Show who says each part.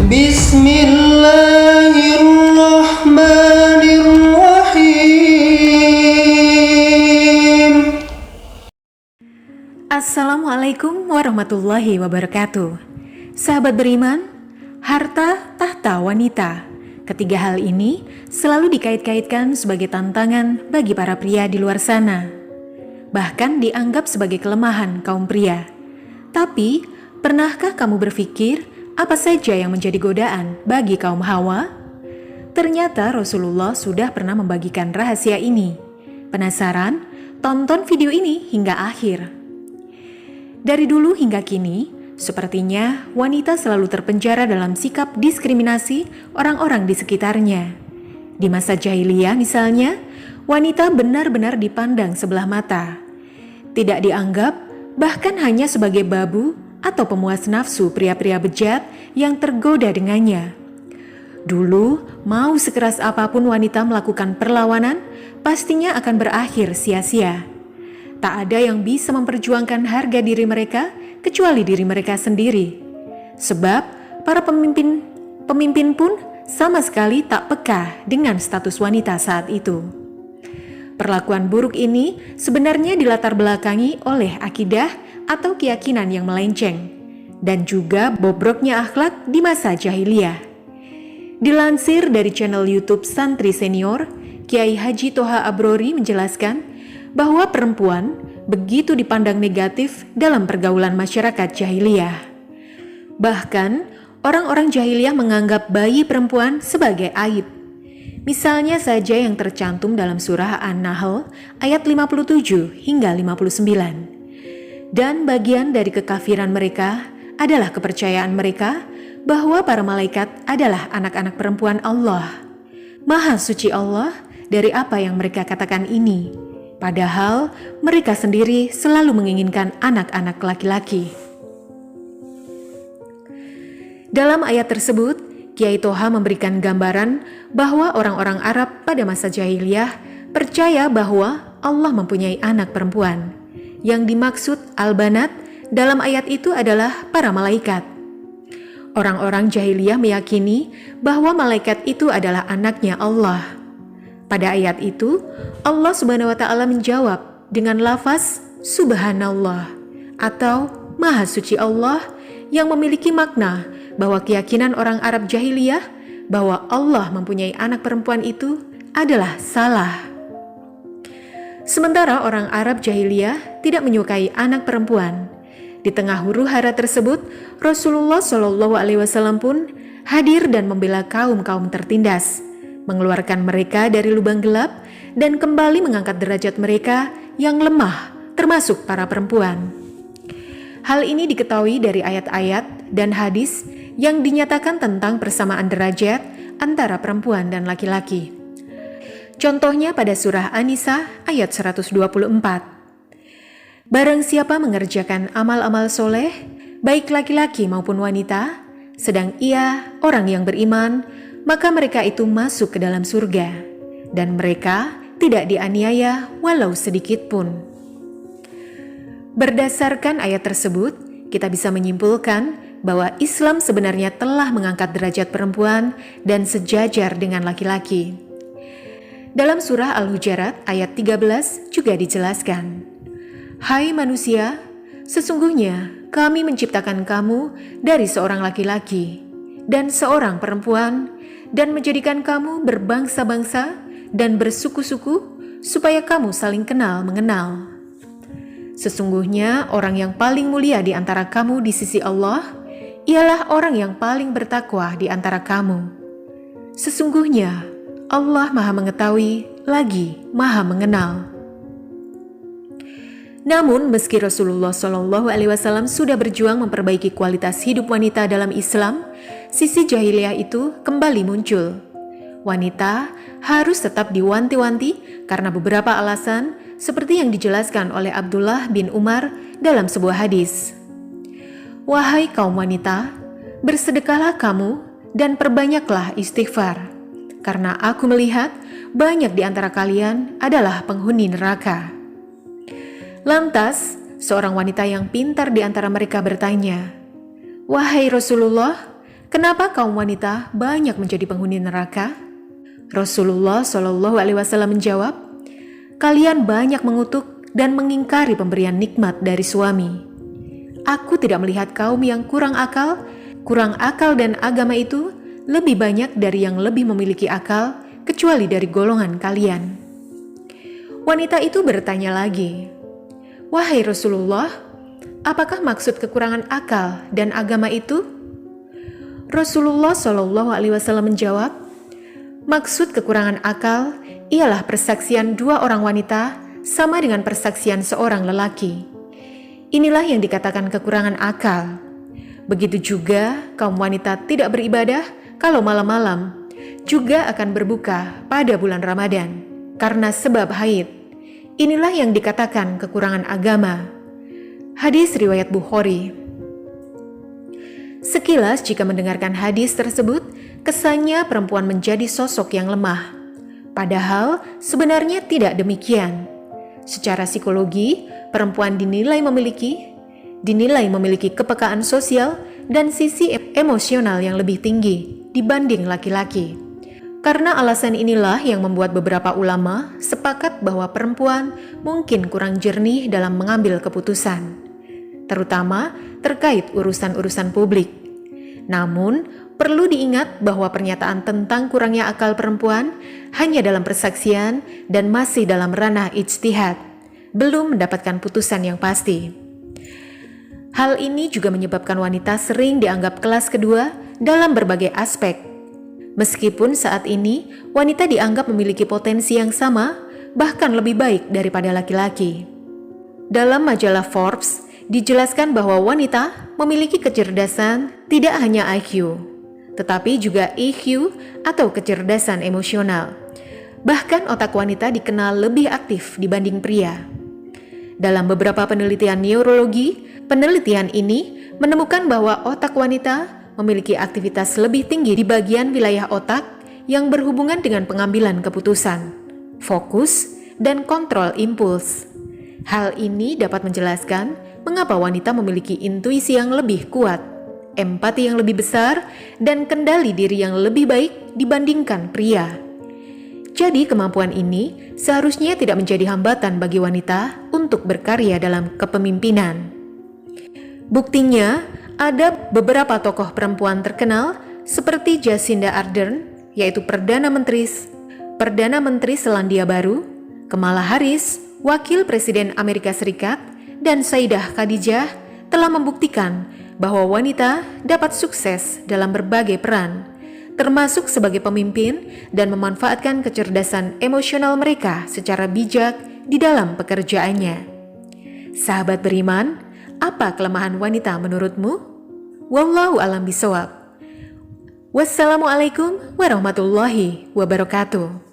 Speaker 1: Bismillahirrahmanirrahim.
Speaker 2: Assalamualaikum warahmatullahi wabarakatuh. Sahabat beriman, harta tahta wanita. Ketiga hal ini selalu dikait-kaitkan sebagai tantangan bagi para pria di luar sana. Bahkan dianggap sebagai kelemahan kaum pria. Tapi, pernahkah kamu berpikir apa saja yang menjadi godaan bagi kaum Hawa? Ternyata Rasulullah sudah pernah membagikan rahasia ini. Penasaran? Tonton video ini hingga akhir. Dari dulu hingga kini, sepertinya wanita selalu terpenjara dalam sikap diskriminasi orang-orang di sekitarnya. Di masa jahiliyah misalnya, wanita benar-benar dipandang sebelah mata. Tidak dianggap, bahkan hanya sebagai babu atau pemuas nafsu pria-pria bejat yang tergoda dengannya. Dulu, mau sekeras apapun wanita melakukan perlawanan, pastinya akan berakhir sia-sia. Tak ada yang bisa memperjuangkan harga diri mereka kecuali diri mereka sendiri. Sebab para pemimpin pun sama sekali tak peka dengan status wanita saat itu. Perlakuan buruk ini sebenarnya dilatar belakangi oleh akidah atau keyakinan yang melenceng dan juga bobroknya akhlak di masa jahiliyah. Dilansir dari channel YouTube Santri Senior, Kiai Haji Toha Abrori menjelaskan bahwa perempuan begitu dipandang negatif dalam pergaulan masyarakat jahiliyah. Bahkan, orang-orang jahiliyah menganggap bayi perempuan sebagai aib. Misalnya saja yang tercantum dalam surah An-Nahl ayat 57 hingga 59. Dan bagian dari kekafiran mereka adalah kepercayaan mereka bahwa para malaikat adalah anak-anak perempuan Allah. Maha suci Allah dari apa yang mereka katakan ini. Padahal mereka sendiri selalu menginginkan anak-anak laki-laki. Dalam ayat tersebut, Kiai Toha memberikan gambaran bahwa orang-orang Arab pada masa jahiliyah percaya bahwa Allah mempunyai anak perempuan. Yang dimaksud al-banat dalam ayat itu adalah para malaikat. Orang-orang jahiliyah meyakini bahwa malaikat itu adalah anaknya Allah. Pada ayat itu, Allah Subhanahu wa Ta'ala menjawab dengan lafaz Subhanallah atau Maha Suci Allah yang memiliki makna bahwa keyakinan orang Arab jahiliyah bahwa Allah mempunyai anak perempuan itu adalah salah. Sementara orang Arab jahiliyah tidak menyukai anak perempuan. Di tengah huru-hara tersebut, Rasulullah SAW pun hadir dan membela kaum-kaum tertindas, mengeluarkan mereka dari lubang gelap dan kembali mengangkat derajat mereka yang lemah, termasuk para perempuan. Hal ini diketahui dari ayat-ayat dan hadis yang dinyatakan tentang persamaan derajat antara perempuan dan laki-laki. Contohnya pada surah An-Nisa ayat 124. Barang siapa mengerjakan amal-amal soleh, baik laki-laki maupun wanita, sedang ia orang yang beriman, maka mereka itu masuk ke dalam surga, dan mereka tidak dianiaya walau sedikit pun. Berdasarkan ayat tersebut, kita bisa menyimpulkan bahwa Islam sebenarnya telah mengangkat derajat perempuan dan sejajar dengan laki-laki. Dalam surah Al-Hujurat ayat 13 juga dijelaskan, "Hai manusia, sesungguhnya kami menciptakan kamu dari seorang laki-laki dan seorang perempuan, dan menjadikan kamu berbangsa-bangsa dan bersuku-suku supaya kamu saling kenal mengenal. Sesungguhnya orang yang paling mulia di antara kamu di sisi Allah ialah orang yang paling bertakwa di antara kamu. Sesungguhnya Allah Maha Mengetahui lagi Maha Mengenal." Namun meski Rasulullah SAW sudah berjuang memperbaiki kualitas hidup wanita dalam Islam, sisi jahiliyah itu kembali muncul. Wanita harus tetap diwanti-wanti karena beberapa alasan seperti yang dijelaskan oleh Abdullah bin Umar dalam sebuah hadis. "Wahai kaum wanita, bersedekahlah kamu dan perbanyaklah istighfar, karena aku melihat banyak di antara kalian adalah penghuni neraka." Lantas, seorang wanita yang pintar di antara mereka bertanya, "Wahai Rasulullah, Kenapa kaum wanita banyak menjadi penghuni neraka? Rasulullah Shallallahu Alaihi Wasallam menjawab, kalian banyak mengutuk dan mengingkari pemberian nikmat dari suami. Aku tidak melihat kaum yang kurang akal dan agama itu lebih banyak dari yang lebih memiliki akal, kecuali dari golongan kalian. Wanita itu bertanya lagi, wahai Rasulullah, apakah maksud kekurangan akal dan agama itu? Rasulullah Shallallahu Alaihi Wasallam menjawab, maksud kekurangan akal ialah persaksian dua orang wanita sama dengan persaksian seorang lelaki. Inilah yang dikatakan kekurangan akal. Begitu juga kaum wanita tidak beribadah kalau malam-malam, juga akan berbuka pada bulan Ramadan karena sebab haid. Inilah yang dikatakan kekurangan agama. Hadis riwayat Bukhari. Sekilas jika mendengarkan hadis tersebut, kesannya perempuan menjadi sosok yang lemah. Padahal sebenarnya tidak demikian. Secara psikologi, perempuan dinilai memiliki kepekaan sosial dan sisi emosional yang lebih tinggi dibanding laki-laki. Karena alasan inilah yang membuat beberapa ulama sepakat bahwa perempuan mungkin kurang jernih dalam mengambil keputusan, terutama terkait urusan-urusan publik. Namun, perlu diingat bahwa pernyataan tentang kurangnya akal perempuan hanya dalam persaksian dan masih dalam ranah ijtihad, belum mendapatkan putusan yang pasti. Hal ini juga menyebabkan wanita sering dianggap kelas kedua dalam berbagai aspek. Meskipun saat ini wanita dianggap memiliki potensi yang sama, bahkan lebih baik daripada laki-laki. Dalam majalah Forbes, dijelaskan bahwa wanita memiliki kecerdasan tidak hanya IQ, tetapi juga EQ atau kecerdasan emosional. Bahkan otak wanita dikenal lebih aktif dibanding pria. Dalam beberapa penelitian neurologi, penelitian ini menemukan bahwa otak wanita memiliki aktivitas lebih tinggi di bagian wilayah otak yang berhubungan dengan pengambilan keputusan, fokus, dan kontrol impuls. Hal ini dapat menjelaskan mengapa wanita memiliki intuisi yang lebih kuat, empati yang lebih besar, dan kendali diri yang lebih baik dibandingkan pria. Jadi kemampuan ini seharusnya tidak menjadi hambatan bagi wanita untuk berkarya dalam kepemimpinan. Buktinya, ada beberapa tokoh perempuan terkenal seperti Jacinda Ardern, yaitu Perdana Menteri Selandia Baru, Kamala Harris, Wakil Presiden Amerika Serikat, dan Sayyidah Khadijah telah membuktikan bahwa wanita dapat sukses dalam berbagai peran, termasuk sebagai pemimpin dan memanfaatkan kecerdasan emosional mereka secara bijak di dalam pekerjaannya. Sahabat beriman, apa kelemahan wanita menurutmu? Wallahu a'lam bishawab. Wassalamualaikum warahmatullahi wabarakatuh.